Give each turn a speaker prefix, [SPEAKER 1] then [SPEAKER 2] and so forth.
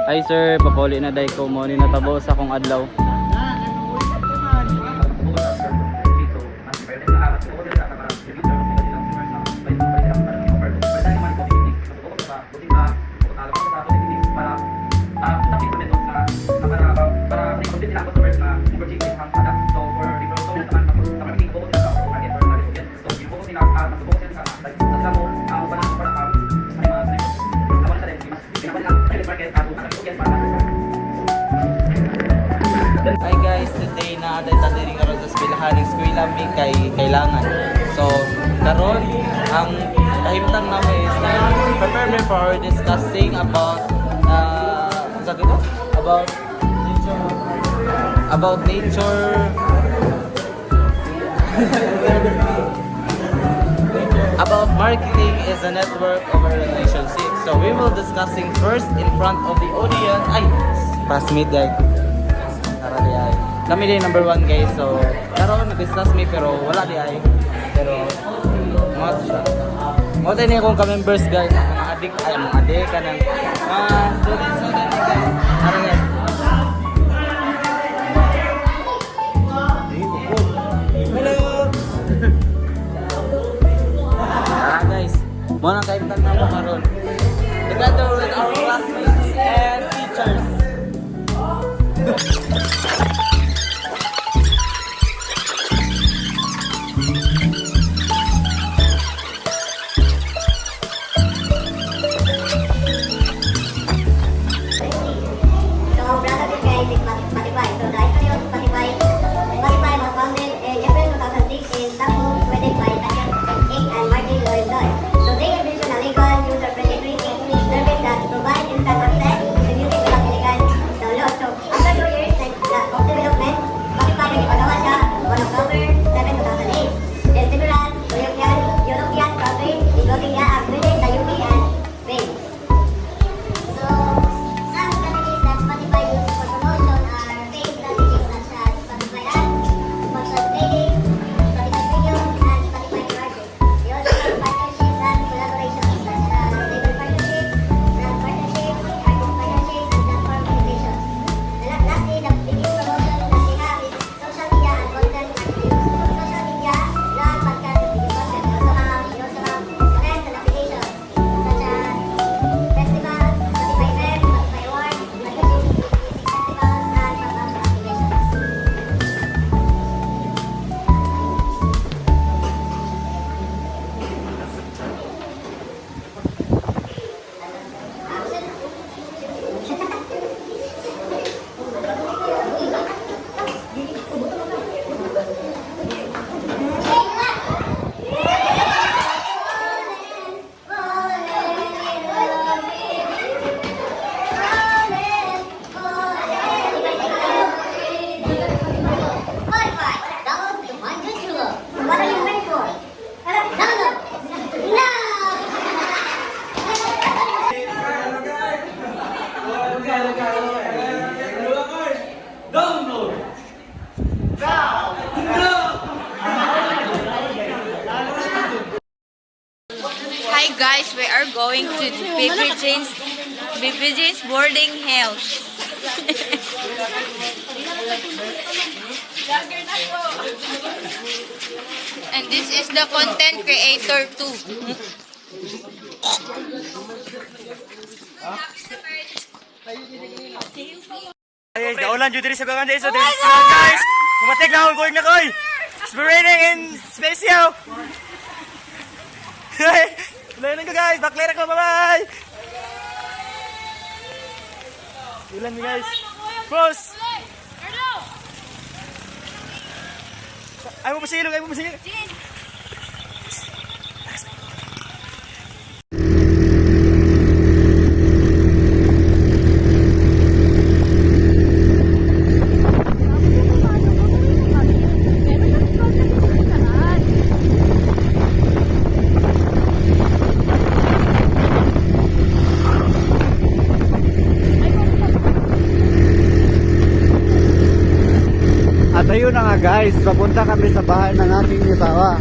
[SPEAKER 1] Ay sir, papuli na day ko mo ni natabo sa akong adlaw. Hi guys, today na aday ta diri karon sa eskwelahan ng eskwela mi kay kailangan. So, karon ang kahimtang namin is na prepare me for discussing about sabi ko? About nature about marketing is a network of a relationship. So we will discussing first in front of the audience. Ay, pass me guys. Kami din number 1 guys. So karon nag-discuss me pero wala di ay. Pero mo siya. Mo din akong ka-members guys. Mga adik ay mga adik kanang students na din guys. Karon guys. Guys, mo na kaimtang na mo karon. Together with our classmates and teachers.
[SPEAKER 2] Hi guys, we are going to Baby Jane's boarding house. And this is the content creator too.
[SPEAKER 3] Guys, daulan jud diri sa gangan diri so guys. Kumatik na ako na koy. Spirating in spaceo. Hey, lain ko guys, baklera ko, bye-bye. Ilan mi guys. Boss. Ay mo pasilog, ay mo pasilog.
[SPEAKER 4] At ayun na nga guys, papunta kami sa bahay ng aking asawa.